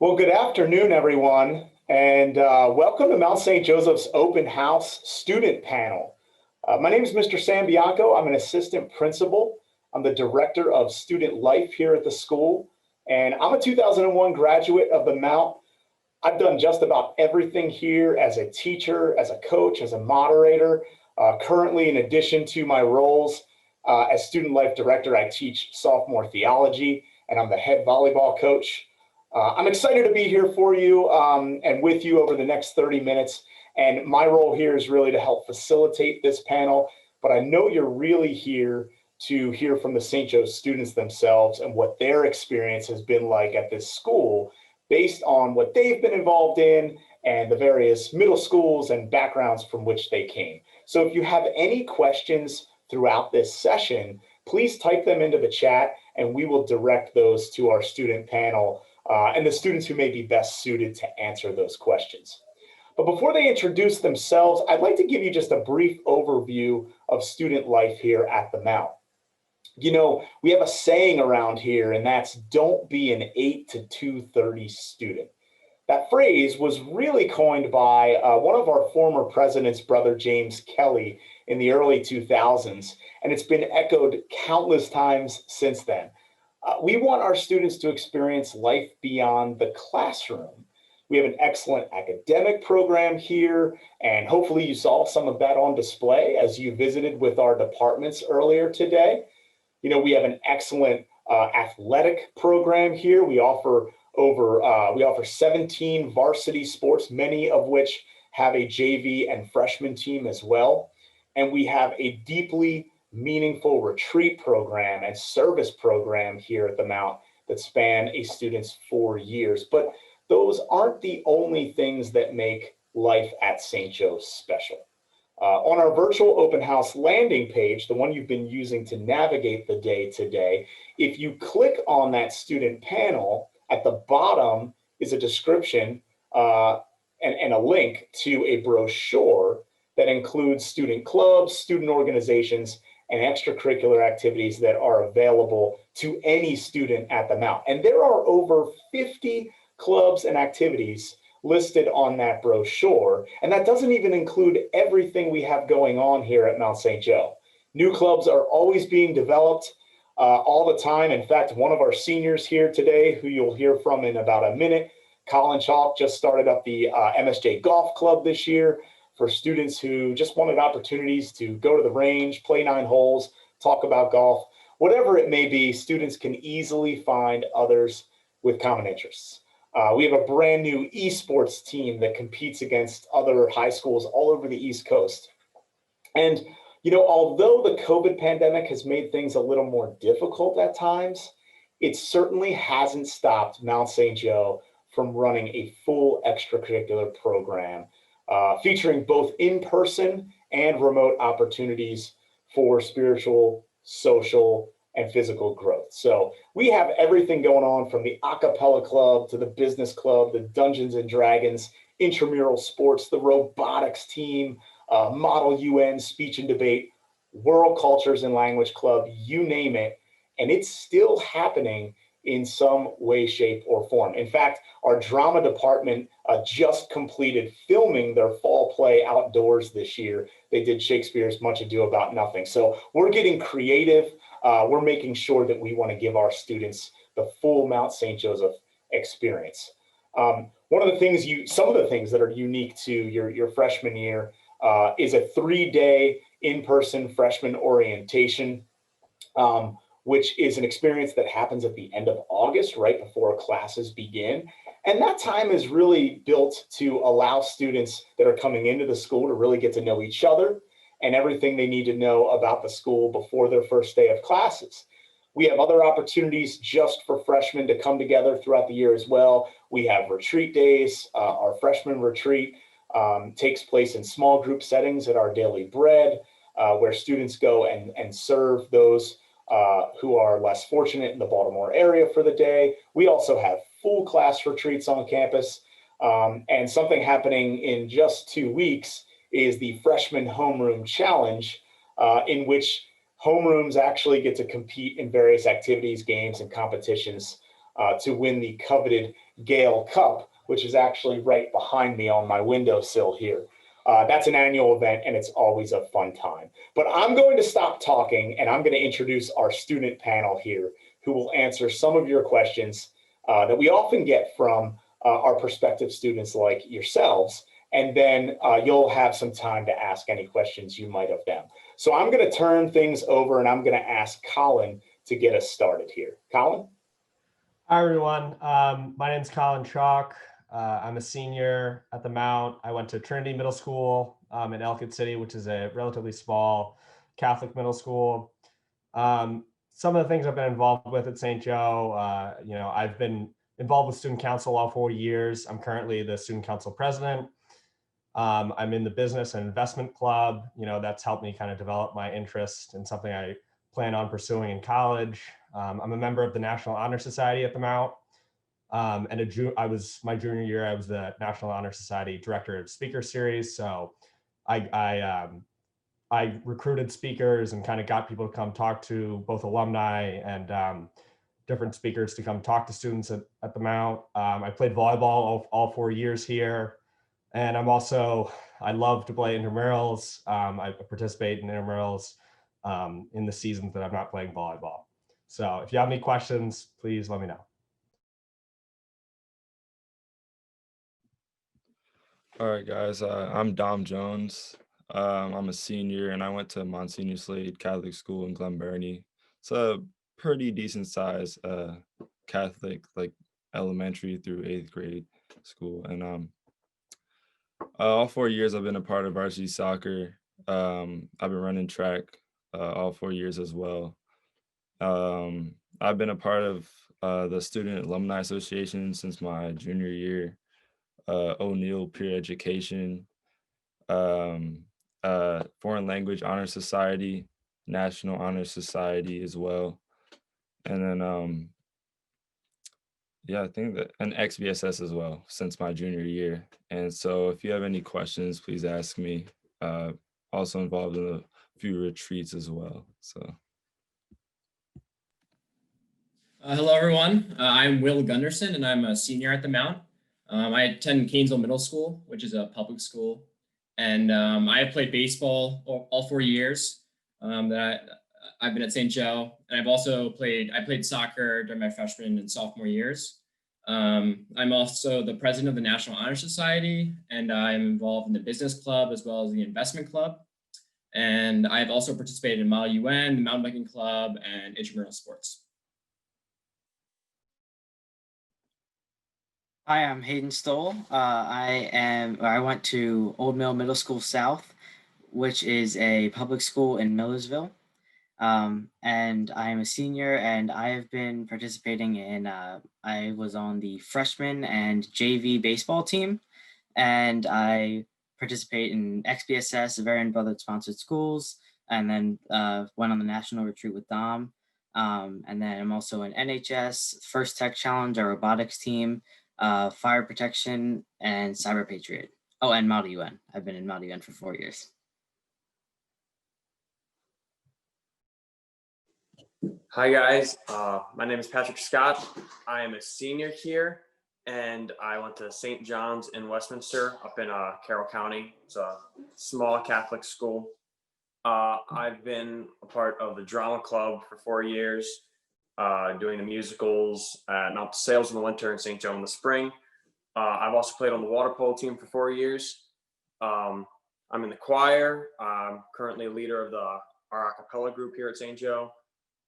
Well, good afternoon, everyone, and welcome to Mount St. Joseph's Open House Student Panel. My name is Mr. Sam Bianco. I'm an assistant principal. I'm the director of student life here at the school, and I'm a 2001 graduate of the Mount. I've done just about everything here as a teacher, as a coach, as a moderator. Currently, in addition to my roles as student life director, I teach sophomore theology, and I'm the head volleyball coach. I'm excited to be here for you and with you over the next 30 minutes. And my role here is really to help facilitate this panel. But I know you're really here to hear from the St. Joe students themselves and what their experience has been like at this school based on what they've been involved in and the various middle schools and backgrounds from which they came. So if you have any questions throughout this session, please type them into the chat and we will direct those to our student panel and the students who may be best suited to answer those questions. But before they introduce themselves, I'd like to give you just a brief overview of student life here at the Mount. You know, we have a saying around here, and that's don't be an 8 to 2:30 student. That phrase was really coined by one of our former presidents, Brother James Kelly, in the early 2000s, and it's been echoed countless times since then. We want our students to experience life beyond the classroom. We have an excellent academic program here, and hopefully you saw some of that on display as you visited with our departments earlier today. You know, we have an excellent athletic program here. We offer 17 varsity sports, many of which have a JV and freshman team as well. And we have a deeply meaningful retreat program and service program here at the Mount that span a student's 4 years. But those aren't the only things that make life at St. Joe's special. On our virtual open house landing page, the one you've been using to navigate the day today, if you click on that student panel, at the bottom is a description and a link to a brochure that includes student clubs, student organizations, and extracurricular activities that are available to any student at the Mount. And there are over 50 clubs and activities listed on that brochure. And that doesn't even include everything we have going on here at Mount St. Joe. New clubs are always being developed all the time. In fact, one of our seniors here today, who you'll hear from in about a minute, Colin Chalk, just started up the MSJ Golf Club this year for students who just wanted opportunities to go to the range, play 9 holes, talk about golf. Whatever it may be, students can easily find others with common interests. We have a brand new esports team that competes against other high schools all over the East Coast. And, you know, although the COVID pandemic has made things a little more difficult at times, it certainly hasn't stopped Mount St. Joe from running a full extracurricular program featuring both in-person and remote opportunities for spiritual, social, and physical growth. So we have everything going on from the a cappella club to the business club, the Dungeons and Dragons, intramural sports, the robotics team, Model UN, speech and debate, world cultures and language club, you name it. And it's still happening in some way, shape, or form. In fact, our drama department just completed filming their fall play outdoors this year. They did Shakespeare's Much Ado About Nothing. So we're getting creative. We're making sure that we want to give our students the full Mount St. Joseph experience. Some of the things that are unique to your freshman year is a 3-day in-person freshman orientation, which is an experience that happens at the end of August, right before classes begin. And that time is really built to allow students that are coming into the school to really get to know each other and everything they need to know about the school before their first day of classes. We have other opportunities just for freshmen to come together throughout the year as well. We have retreat days. Our freshman retreat takes place in small group settings at our Daily Bread, where students go and serve those who are less fortunate in the Baltimore area for the day. We also have full class retreats on campus. And something happening in just 2 weeks is the Freshman Homeroom Challenge, in which homerooms actually get to compete in various activities, games, and competitions to win the coveted Gale Cup, which is actually right behind me on my windowsill here. That's an annual event, and it's always a fun time. But I'm going to stop talking, and I'm going to introduce our student panel here, who will answer some of your questions that we often get from our prospective students like yourselves. And then you'll have some time to ask any questions you might have them. So I'm going to turn things over, and I'm going to ask Colin to get us started here. Colin? Hi, everyone. My name is Colin Chalk. I'm a senior at the Mount. I went to Trinity Middle School in Ellicott City, which is a relatively small Catholic middle school. Some of the things I've been involved with at St. Joe, I've been involved with student council all 4 years. I'm currently the student council president. I'm in the business and investment club. That's helped me kind of develop my interest in something I plan on pursuing in college. I'm a member of the National Honor Society at the Mount. And my junior year, I was the National Honor Society Director of Speaker Series. So I recruited speakers and kind of got people to come talk to both alumni and different speakers to come talk to students at the Mount. I played volleyball all 4 years here. And I love to play intramurals. I participate in intramurals in the seasons that I'm not playing volleyball. So if you have any questions, please let me know. All right, guys, I'm Dom Jones. I'm a senior and I went to Monsignor Slade Catholic School in Glen Burnie. It's a pretty decent size Catholic, like elementary through 8th grade school. And all 4 years I've been a part of varsity soccer. I've been running track all 4 years as well. I've been a part of the Student Alumni Association since my junior year. O'Neill Peer Education, Foreign Language Honor Society, National Honor Society as well. And then, yeah, I think that an XVSS as well since my junior year. And so if you have any questions, please ask me. Also involved in a few retreats as well, so. Hello, everyone. I'm Will Gunderson, and I'm a senior at the Mount. I attend Canesville Middle School, which is a public school. And I have played baseball all 4 years that I've been at St. Joe. And I played soccer during my freshman and sophomore years. I'm also the president of the National Honor Society, and I'm involved in the business club as well as the investment club. And I've also participated in Model UN, the mountain biking club, and intramural sports. Hi, I'm Hayden Stoll. I went to Old Mill Middle School South, which is a public school in Millersville. And I am a senior, and I have been participating in, I was on the freshman and JV baseball team, and I participate in XBSS, Varian Brotherhood sponsored schools, and then went on the national retreat with Dom. And then I'm also in NHS, First Tech Challenge, our robotics team, fire protection, and cyber patriot. Oh, and Model UN. I've been in Model UN for 4 years. Hi guys, my name is Patrick Scott. I am a senior here, and I went to St. John's in Westminster up in Carroll County. It's a small Catholic school. I've been a part of the drama club for 4 years, doing the musicals, Not the Sales in the winter and St. Joe in the spring. I've also played on the water polo team for 4 years. I'm in the choir. I'm currently a leader of our a cappella group here at St. Joe.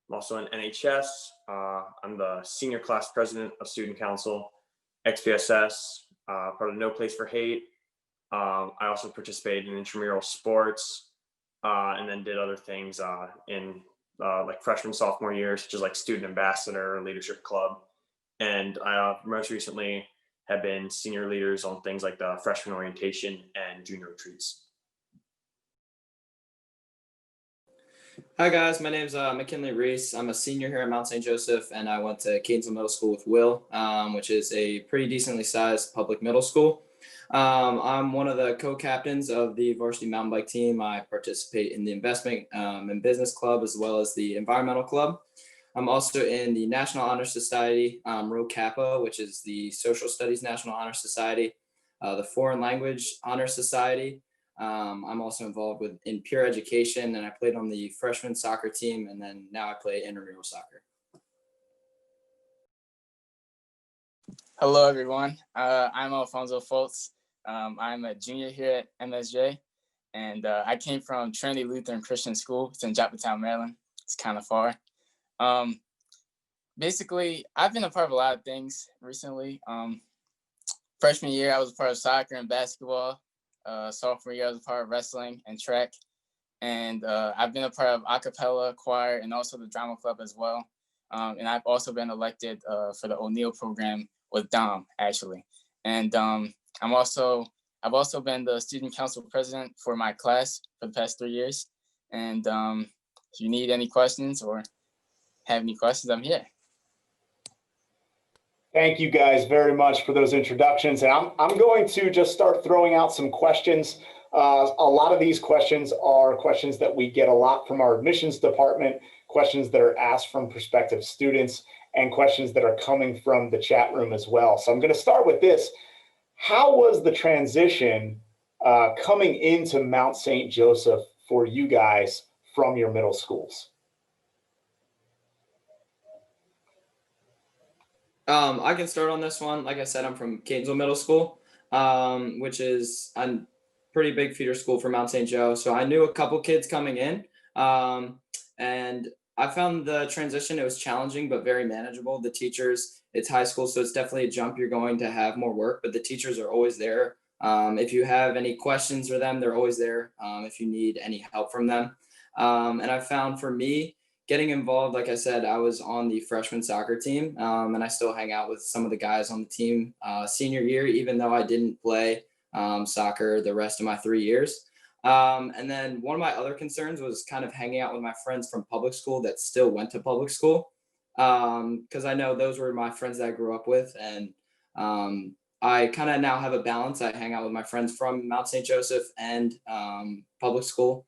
I'm also in NHS. I'm the senior class president of student council, XPSS, part of No Place for Hate. I also participated in intramural sports, and then did other things in like freshman, sophomore years, such as like student ambassador, leadership club. And I most recently have been senior leaders on things like the freshman orientation and junior retreats. Hi guys, my name is McKinley Reese. I'm a senior here at Mount St. Joseph, and I went to Canesville Middle School with Will, which is a pretty decently sized public middle school. I'm one of the co-captains of the varsity mountain bike team. I participate in the investment and business club as well as the environmental club. I'm also in the National Honor Society, Rho Kappa, which is the Social Studies National Honor Society, the Foreign Language Honor Society. I'm also involved in peer education, and I played on the freshman soccer team, and then now I play intramural soccer. Hello, everyone. I'm Alfonso Foltz. I'm a junior here at MSJ, and I came from Trinity Lutheran Christian School. It's in Joppatown, Maryland. It's kind of far. Basically, I've been a part of a lot of things recently. Freshman year, I was a part of soccer and basketball. Sophomore year, I was a part of wrestling and track. And I've been a part of a cappella, choir, and also the drama club as well. And I've also been elected for the O'Neill program with Dom, actually. And I've also been the student council president for my class for the past 3 years. And if you need any questions or have any questions, I'm here. Thank you guys very much for those introductions. And I'm going to just start throwing out some questions. A lot of these questions are questions that we get a lot from our admissions department, questions that are asked from prospective students, and questions that are coming from the chat room as well. So I'm going to start with this. How was the transition coming into Mount St. Joseph for you guys from your middle schools? I can start on this one. Like I said, I'm from Catonsville Middle School, which is a pretty big feeder school for Mount St. Joe. So I knew a couple kids coming in, and I found the transition, it was challenging, but very manageable. The teachers, it's high school, so it's definitely a jump. You're going to have more work, but the teachers are always there. If you have any questions for them, they're always there. If you need any help from them. And I found for me, getting involved, like I said, I was on the freshman soccer team, and I still hang out with some of the guys on the team senior year, even though I didn't play soccer the rest of my 3 years. And then one of my other concerns was kind of hanging out with my friends from public school that still went to public school, because I know those were my friends that I grew up with. And I kind of now have a balance. I hang out with my friends from Mount St. Joseph and public school.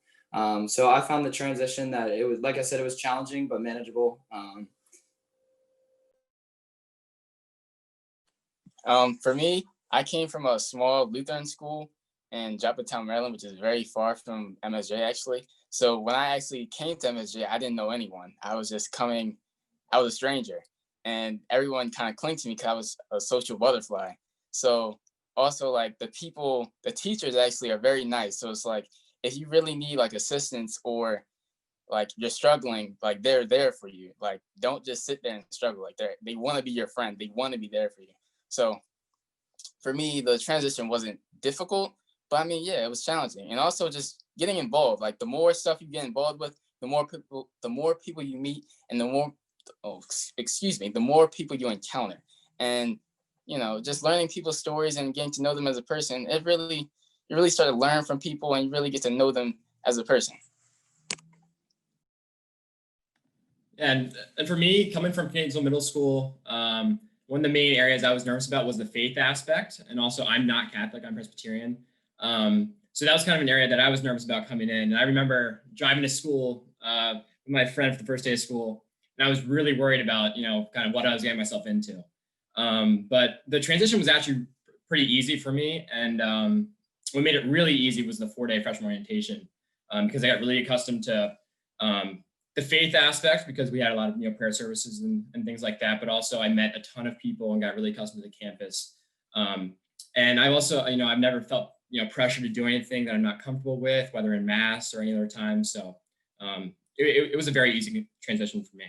So I found the transition that it was, like I said, it was challenging, but manageable. For me, I came from a small Lutheran school in Joppatown, Maryland, which is very far from MSJ, actually. So when I actually came to MSJ, I didn't know anyone. I was just coming, I was a stranger. And everyone kind of clung to me because I was a social butterfly. So also like the teachers actually are very nice. So it's like, if you really need like assistance or like you're struggling, like they're there for you. Like, don't just sit there and struggle. Like they want to be your friend. They want to be there for you. So for me, the transition wasn't difficult, but I mean, yeah, it was challenging. And also just getting involved. Like the more stuff you get involved with, the more people you meet, and the more people you encounter. And you know, just learning people's stories and getting to know them as a person, you really start to learn from people and you really get to know them as a person. And for me, coming from Catonsville Middle School, one of the main areas I was nervous about was the faith aspect. And also, I'm not Catholic, I'm Presbyterian. So that was kind of an area that I was nervous about coming in. And I remember driving to school with my friend for the first day of school, and I was really worried about, you know, kind of what I was getting myself into. But the transition was actually pretty easy for me. And what made it really easy was the 4-day freshman orientation, because I got really accustomed to the faith aspect, because we had a lot of, you know, prayer services and things like that. But also I met a ton of people and got really accustomed to the campus. And I also, you know, I've never felt, you know, pressure to do anything that I'm not comfortable with, whether in mass or any other time. So it was a very easy transition for me.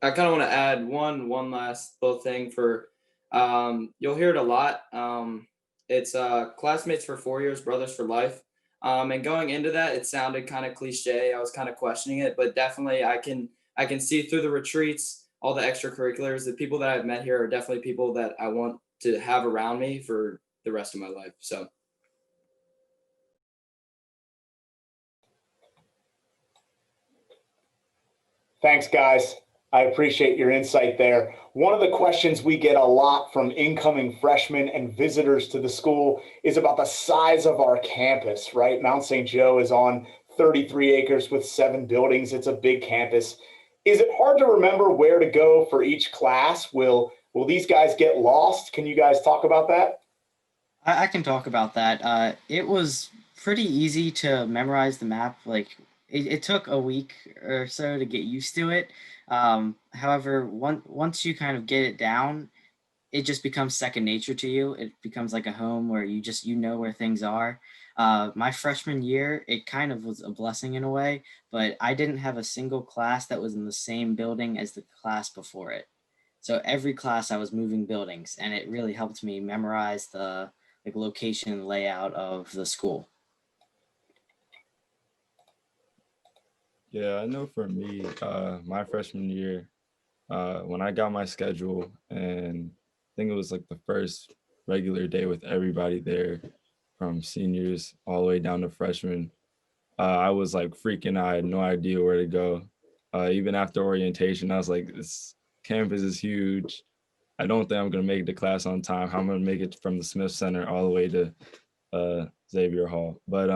I kind of want to add one last little thing for, you'll hear it a lot. It's classmates for 4 years, brothers for life. And going into that, it sounded kind of cliche. I was kind of questioning it, but definitely I can see through the retreats, all the extracurriculars, the people that I've met here are definitely people that I want to have around me for the rest of my life. So. Thanks, guys. I appreciate your insight there. One of the questions we get a lot from incoming freshmen and visitors to the school is about the size of our campus, right? Mount St. Joe is on 33 acres with 7 buildings. It's a big campus. Is it hard to remember where to go for each class? Will these guys get lost? Can you guys talk about that? I can talk about that. It was pretty easy to memorize the map. Like it took a week or so to get used to it. However, once you kind of get it down, it just becomes second nature to you. It becomes like a home where you know where things are. My freshman year, it kind of was a blessing in a way, but I didn't have a single class that was in the same building as the class before it. So every class I was moving buildings, and it really helped me memorize the like location and layout of the school. Yeah, I know for me, my freshman year, when I got my schedule, and I think it was like the first regular day with everybody there, from seniors all the way down to freshmen, I was like freaking out. I had no idea where to go. Even after orientation, I was like, this campus is huge. I don't think I'm gonna make it to class on time. How I'm gonna make it from the Smith Center all the way to Xavier Hall. But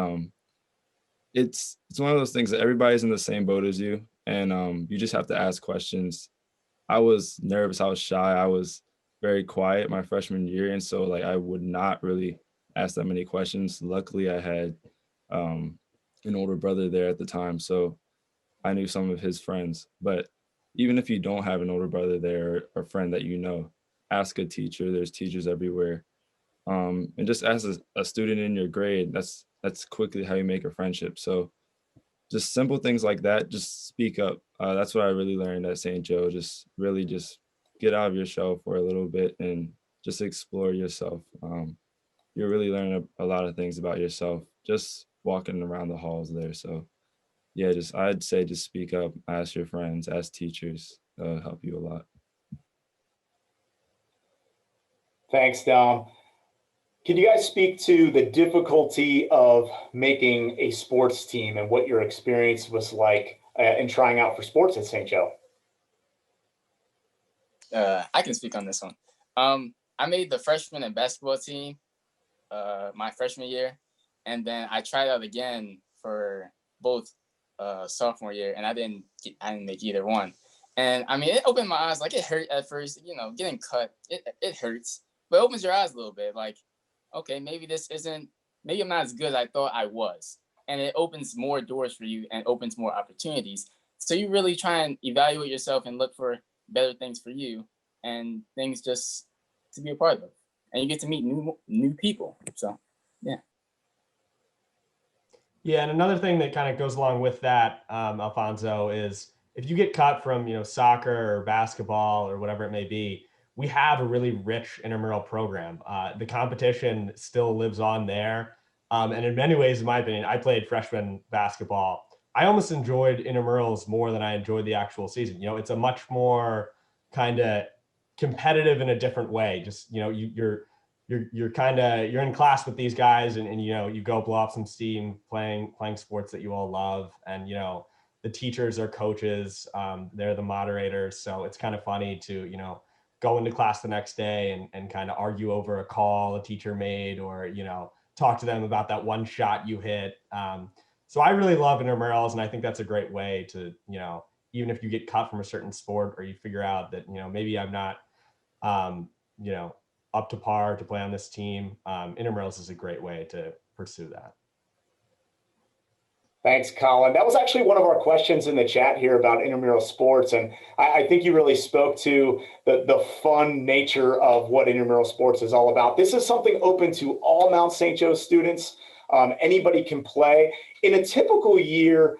it's one of those things that everybody's in the same boat as you, and you just have to ask questions. I was nervous, I was shy, I was very quiet my freshman year, and so like I would not really ask that many questions. Luckily, I had um, an older brother there at the time, so I knew some of his friends. But even if you don't have an older brother there or a friend that you know, ask a teacher. There's teachers everywhere, and just as a student in your grade, that's quickly how you make a friendship. So just simple things like that, just speak up. That's what I really learned at St. Joe. Just really just get out of your shell for a little bit and just explore yourself. You're really learning a lot of things about yourself just walking around the halls there. So yeah, just I'd say just speak up, ask your friends, ask teachers. Help you a lot. Thanks, Dom. Can you guys speak to the difficulty of making a sports team and what your experience was like in trying out for sports at St. Joe? I can speak on this one. I made the freshman and basketball team my freshman year, and then I tried out again for both sophomore year, and I didn't make either one. And I mean, it opened my eyes. Like it hurt at first, getting cut. It hurts, but it opens your eyes a little bit. Like, okay, maybe maybe I'm not as good as I thought I was, and it opens more doors for you and opens more opportunities. So you really try and evaluate yourself and look for better things for you and things just to be a part of, and you get to meet new people. So, yeah. Yeah, and another thing that kind of goes along with that, Alfonso, is if you get cut from soccer or basketball or whatever it may be, we have a really rich intramural program. The competition still lives on there, and in many ways, in my opinion, I played freshman basketball. I almost enjoyed intramurals more than I enjoyed the actual season. It's a much more kind of competitive in a different way. Just you're in class with these guys, and you go blow off some steam playing sports that you all love, and the teachers are coaches, they're the moderators, so it's kind of funny to go into class the next day and kind of argue over a call a teacher made, or talk to them about that one shot you hit. So I really love intramurals, and I think that's a great way to even if you get cut from a certain sport, or you figure out that maybe I'm not um, you know up to par to play on this team, intramurals is a great way to pursue that. Thanks, Colin. That was actually one of our questions in the chat here about intramural sports. And I think you really spoke to the fun nature of what intramural sports is all about. This is something open to all Mount St. Joe students. Anybody can play. In a typical year,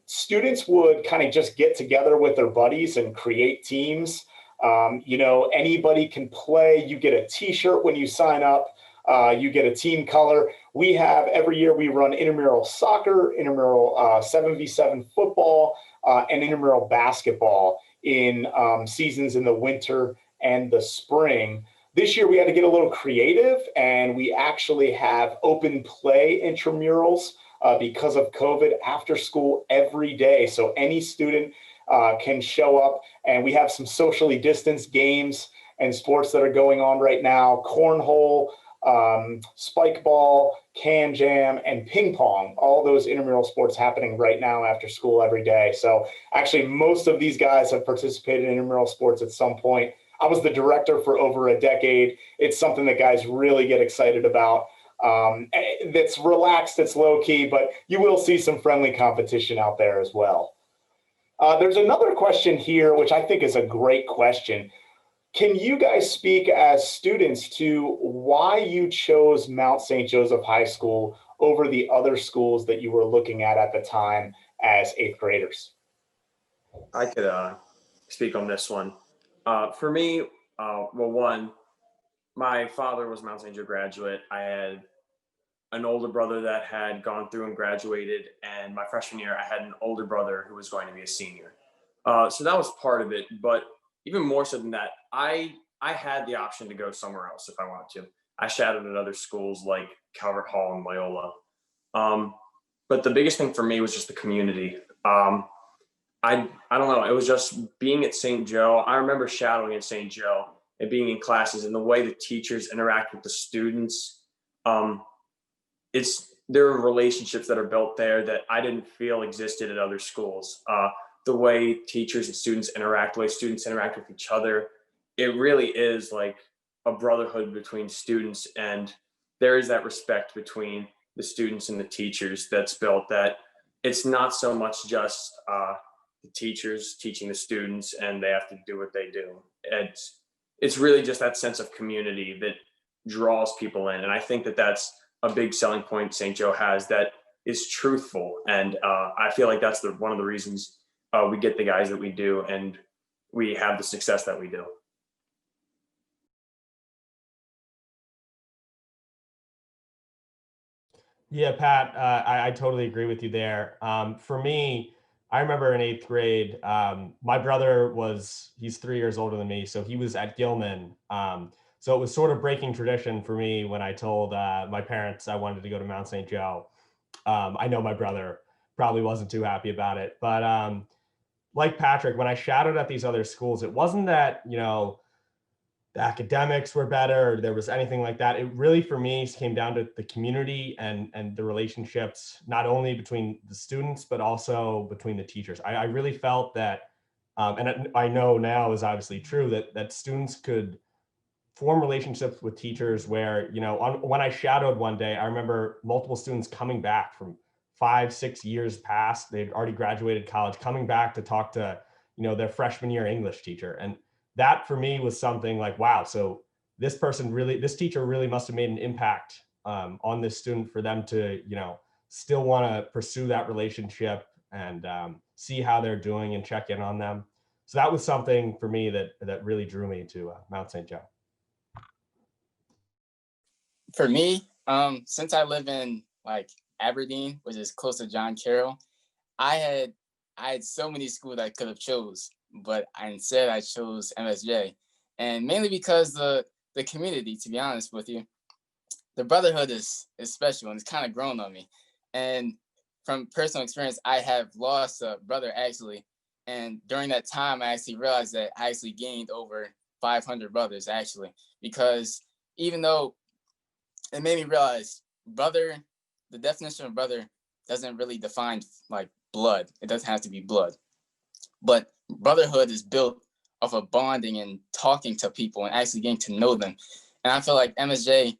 students would kind of just get together with their buddies and create teams. Anybody can play. You get a t-shirt when you sign up. You get a team color. We have every year we run intramural soccer, intramural 7v7 football, and intramural basketball in seasons in the winter and the spring. This year we had to get a little creative, and we actually have open play intramurals because of COVID after school every day. So any student can show up. And we have some socially distanced games and sports that are going on right now: cornhole, spike ball, can jam, and ping pong. All those intramural sports happening right now after school every day. So actually, most of these guys have participated in intramural sports at some point. I was the director for over a decade. It's something that guys really get excited about. That's relaxed, it's low key, but you will see some friendly competition out there as well. There's another question here, which I think is a great question. Can you guys speak as students to why you chose Mount St. Joseph High School over the other schools that you were looking at the time as eighth graders? I could speak on this one. For me, well, one, my father was a Mount St. Joe graduate. I had an older brother that had gone through and graduated, and my freshman year, I had an older brother who was going to be a senior. So that was part of it. But even more so than that, I had the option to go somewhere else if I wanted to. I shadowed at other schools like Calvert Hall and Loyola. But the biggest thing for me was just the community. I don't know. It was just being at St. Joe. I remember shadowing at St. Joe and being in classes, and the way the teachers interact with the students. There are relationships that are built there that I didn't feel existed at other schools. The way teachers and students interact, the way students interact with each other, it really is like a brotherhood between students, and there is that respect between the students and the teachers that's built, that it's not so much just the teachers teaching the students and they have to do what they do. It's really just that sense of community that draws people in, and I think that that's a big selling point St. Joe has, that is truthful, and I feel like that's one of the reasons we get the guys that we do, and we have the success that we do. Yeah, Pat, I totally agree with you there. For me, I remember in eighth grade, my brother he's 3 years older than me, so he was at Gilman. So it was sort of breaking tradition for me when I told my parents I wanted to go to Mount St. Joe. I know my brother probably wasn't too happy about it, but like Patrick, when I shadowed at these other schools, it wasn't that, the academics were better or there was anything like that. It really, for me, came down to the community and the relationships, not only between the students, but also between the teachers. I really felt that, and I know now is obviously true, that students could form relationships with teachers where, when I shadowed one day, I remember multiple students coming back from 5-6 years past. They'd already graduated college, coming back to talk to, their freshman year English teacher. And that for me was something like, wow, so this teacher really must have made an impact on this student for them to, still want to pursue that relationship and see how they're doing and check in on them. So that was something for me that really drew me to Mount St. Joe. For me, since I live in like Aberdeen, which is close to John Carroll, I had so many schools I could have chose, but instead I chose MSJ, and mainly because the community, to be honest with you, the brotherhood is special and it's kind of grown on me. And from personal experience, I have lost a brother actually, and during that time, I actually realized that I actually gained over 500 brothers actually, because even though it made me realize the definition of brother doesn't really define like blood. It doesn't have to be blood, but brotherhood is built off of bonding and talking to people and actually getting to know them. And I feel like MSJ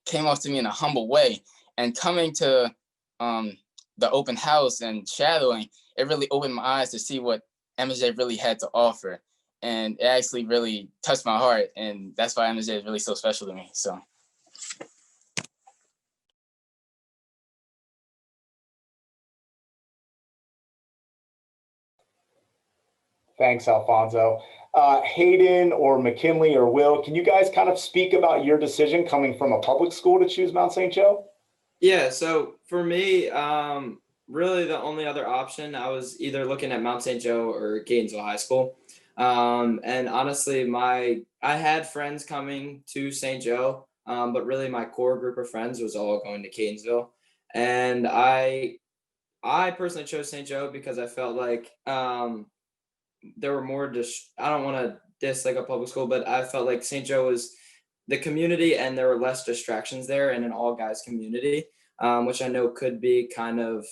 came off to me in a humble way, and coming to the open house and shadowing, it really opened my eyes to see what MSJ really had to offer. And it actually really touched my heart. And that's why MSJ is really so special to me. So. Thanks, Alfonso. Hayden or McKinley or Will, can you guys kind of speak about your decision coming from a public school to choose Mount St. Joe? Yeah, so for me, really the only other option, I was either looking at Mount St. Joe or Gainesville High School. And honestly, I had friends coming to St. Joe, but really my core group of friends was all going to Gainesville. And I personally chose St. Joe because I felt like there were more I don't want to diss like a public school, but I felt like St. Joe was the community and there were less distractions there and an all guys community, which I know could be kind of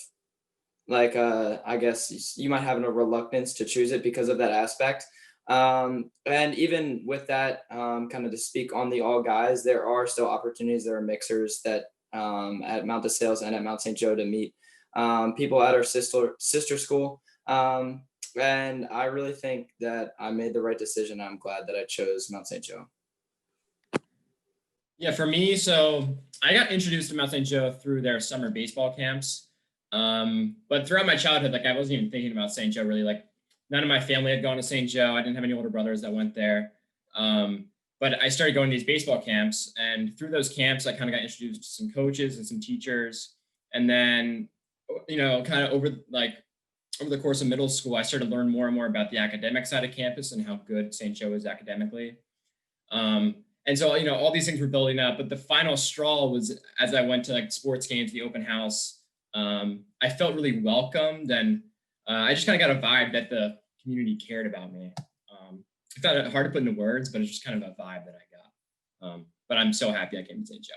like I guess you might have a reluctance to choose it because of that aspect. And even with that, kind of to speak on the all guys, there are still opportunities. There are mixers that at Mount DeSales and at Mount St. Joe to meet people at our sister school. And I really think that I made the right decision. I'm glad that I chose Mount St. Joe. Yeah, for me, so I got introduced to Mount St. Joe through their summer baseball camps. But throughout my childhood, like I wasn't even thinking about St. Joe really. Like none of my family had gone to St. Joe. I didn't have any older brothers that went there. But I started going to these baseball camps, and through those camps, I kind of got introduced to some coaches and some teachers. And then, kind of over the course of middle school, I started to learn more and more about the academic side of campus and how good St. Joe is academically. And so, all these things were building up, but the final straw was as I went to like sports games, the open house. I felt really welcomed, and I just kind of got a vibe that the community cared about me. I found it hard to put into words, but it's just kind of a vibe that I got. But I'm so happy I came to St. Joe.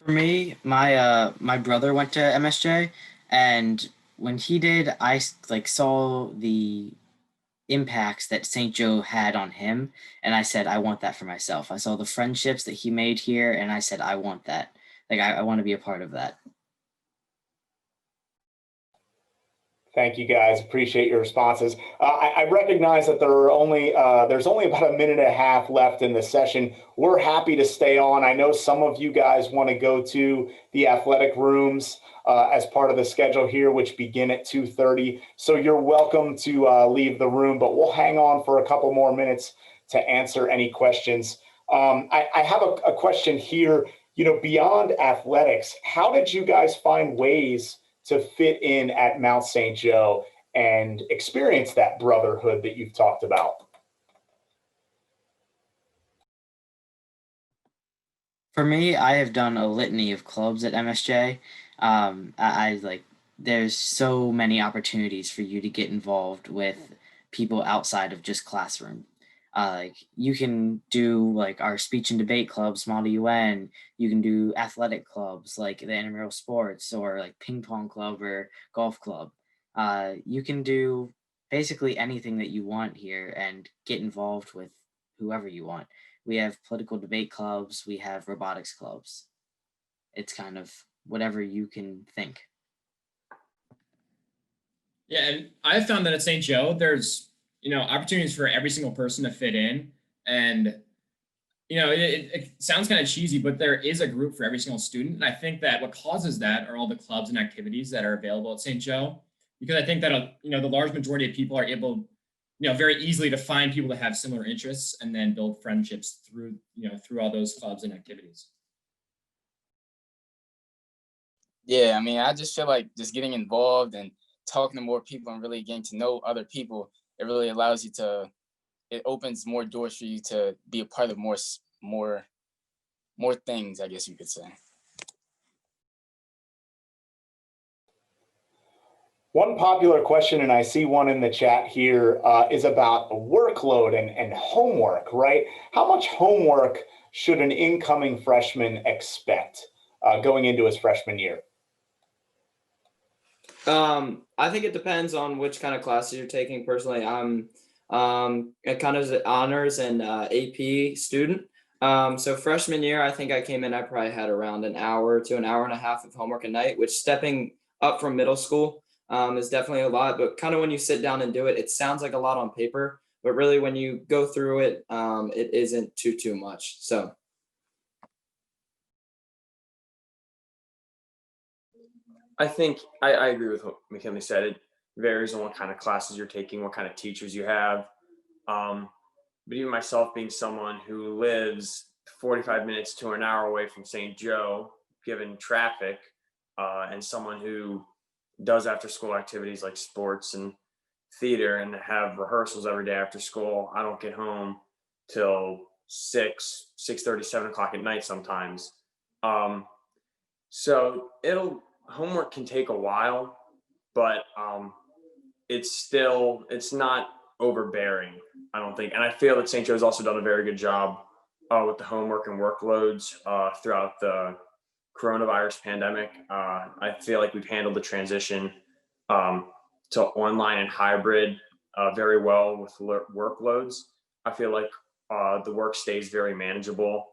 For me, my brother went to MSJ, and when he did, I like saw the impacts that St. Joe had on him, and I said I want that for myself. I saw the friendships that he made here, and I said I want that. Like I want to be a part of that. Thank you, guys. Appreciate your responses. I recognize that there's only about a minute and a half left in the session. We're happy to stay on. I know some of you guys want to go to the athletic rooms as part of the schedule here, which begin at 2:30. So you're welcome to leave the room, but we'll hang on for a couple more minutes to answer any questions. I have a question here. Beyond athletics, how did you guys find ways to fit in at Mount St. Joe and experience that brotherhood that you've talked about? For me, I have done a litany of clubs at MSJ. I like there's so many opportunities for you to get involved with people outside of just classroom. Like you can do like our speech and debate club, small to UN. You can do athletic clubs like the intramural sports or like ping pong club or golf club. You can do basically anything that you want here and get involved with whoever you want. We have political debate clubs. We have robotics clubs. It's kind of whatever you can think. Yeah, and I've found that at St. Joe, there's opportunities for every single person to fit in, and it sounds kind of cheesy, but there is a group for every single student, and I think that what causes that are all the clubs and activities that are available at St. Joe, because I think that the large majority of people are able, very easily to find people that have similar interests and then build friendships through all those clubs and activities. Yeah, I mean, I just feel like just getting involved and talking to more people and really getting to know other people, it really allows you to, it opens more doors for you to be a part of more things, I guess you could say. One popular question, and I see one in the chat here, is about workload and homework, right? How much homework should an incoming freshman expect going into his freshman year? I think it depends on which kind of classes you're taking. Personally, I'm a kind of honors and AP student. So freshman year, I think I came in, I probably had around an hour to an hour and a half of homework a night, which stepping up from middle school is definitely a lot. But kind of when you sit down and do it, it sounds like a lot on paper, but really when you go through it, it isn't too much. So. I think I agree with what McKinley said. It varies on what kind of classes you're taking, what kind of teachers you have. But even myself being someone who lives 45 minutes to an hour away from St. Joe, given traffic, and someone who does after school activities like sports and theater and have rehearsals every day after school, I don't get home till 6:30, 7 o'clock at night sometimes. So homework can take a while, but it's not overbearing, I don't think. And I feel that St. Joe's also done a very good job with the homework and workloads throughout the coronavirus pandemic. I feel like we've handled the transition to online and hybrid very well with workloads. I feel like the work stays very manageable.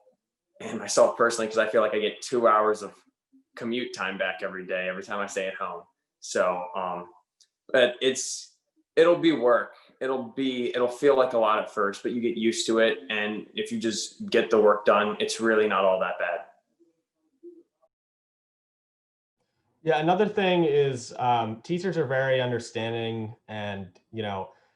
And myself personally, because I feel like I get 2 hours of commute time back every day, every time I stay at home. So, but it'll be work. It'll feel like a lot at first, but you get used to it. And if you just get the work done, it's really not all that bad. Yeah, another thing is teachers are very understanding, and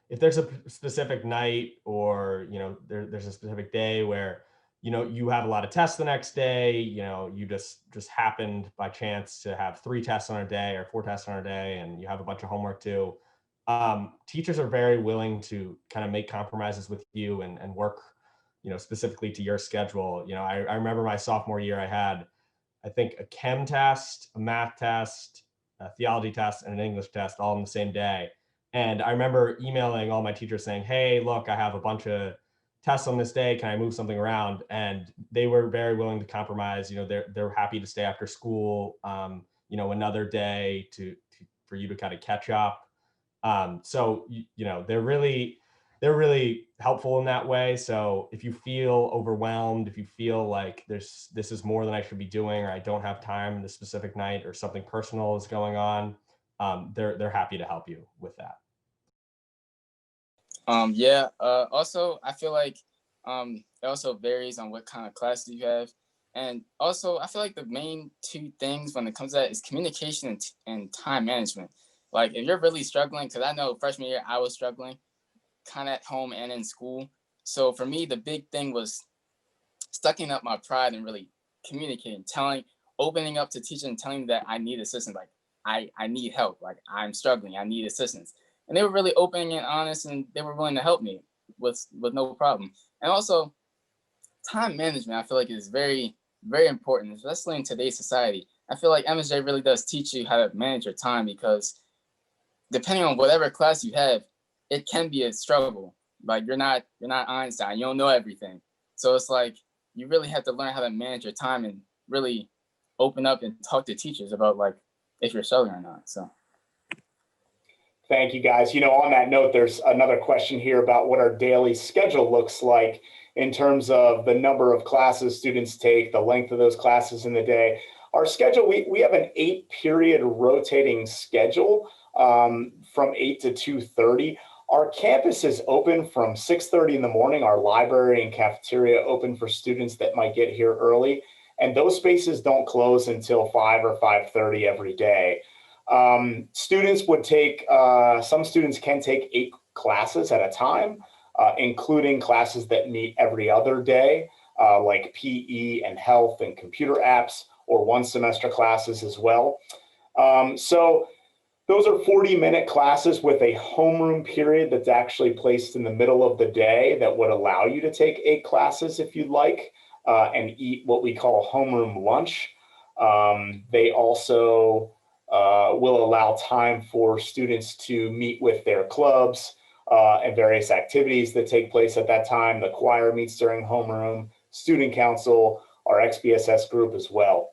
if there's a specific night or there's a specific day where you have a lot of tests the next day, you just happened by chance to have 3 tests on a day or 4 tests on a day, and you have a bunch of homework too. Teachers are very willing to kind of make compromises with you and work specifically to your schedule. I remember my sophomore year, I had, I think, a chem test, a math test, a theology test, and an English test all in the same day. And I remember emailing all my teachers saying, hey, look, I have a bunch of tests on this day. Can I move something around? And they were very willing to compromise. They're happy to stay after school, another day for you to kind of catch up. So they're really helpful in that way. So if you feel overwhelmed, if you feel like this is more than I should be doing, or I don't have time this specific night, or something personal is going on, they're happy to help you with that. Also, I feel like it also varies on what kind of classes you have. And also, I feel like the main 2 things when it comes to that is communication and time management. Like if you're really struggling, because I know freshman year I was struggling, kind of at home and in school. So for me, the big thing was sucking up my pride and really communicating, opening up to teachers and telling them that I need assistance. Like I need help. Like I'm struggling. I need assistance. And they were really open and honest, and they were willing to help me with no problem. And also, time management, I feel like, is very, very important, especially in today's society. I feel like MSJ really does teach you how to manage your time, because depending on whatever class you have, it can be a struggle. Like you're not Einstein, you don't know everything. So it's like you really have to learn how to manage your time and really open up and talk to teachers about like if you're struggling or not. So thank you, guys. On that note, there's another question here about what our daily schedule looks like in terms of the number of classes students take, the length of those classes in the day. Our schedule, we have an 8-period rotating schedule from 8 to 2:30. Our campus is open from 6:30 in the morning. Our library and cafeteria open for students that might get here early. And those spaces don't close until 5 or 5:30 every day. Students would take, some students can take 8 classes at a time, including classes that meet every other day, like PE and health and computer apps, or 1-semester classes as well. So those are 40-minute classes with a homeroom period that's actually placed in the middle of the day that would allow you to take 8 classes if you'd like, and eat what we call homeroom lunch. They also will allow time for students to meet with their clubs and various activities that take place at that time. The choir meets during homeroom, student council, our XBSS group as well.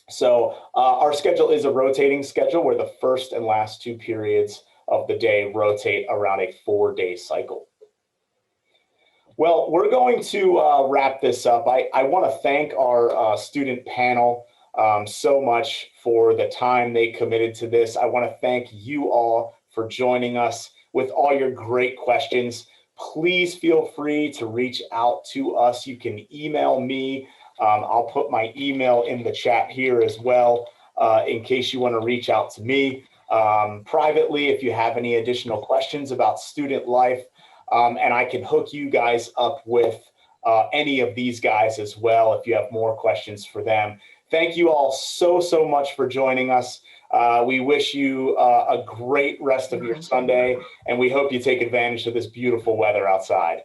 So our schedule is a rotating schedule where the first and last 2 periods of the day rotate around a 4-day cycle. Well, we're going to wrap this up. I want to thank our student panel so much for the time they committed to this. I want to thank you all for joining us with all your great questions. Please feel free to reach out to us. You can email me. I'll put my email in the chat here as well, in case you want to reach out to me privately if you have any additional questions about student life. And I can hook you guys up with any of these guys as well if you have more questions for them. Thank you all so much for joining us. We wish you a great rest of your Sunday, and we hope you take advantage of this beautiful weather outside.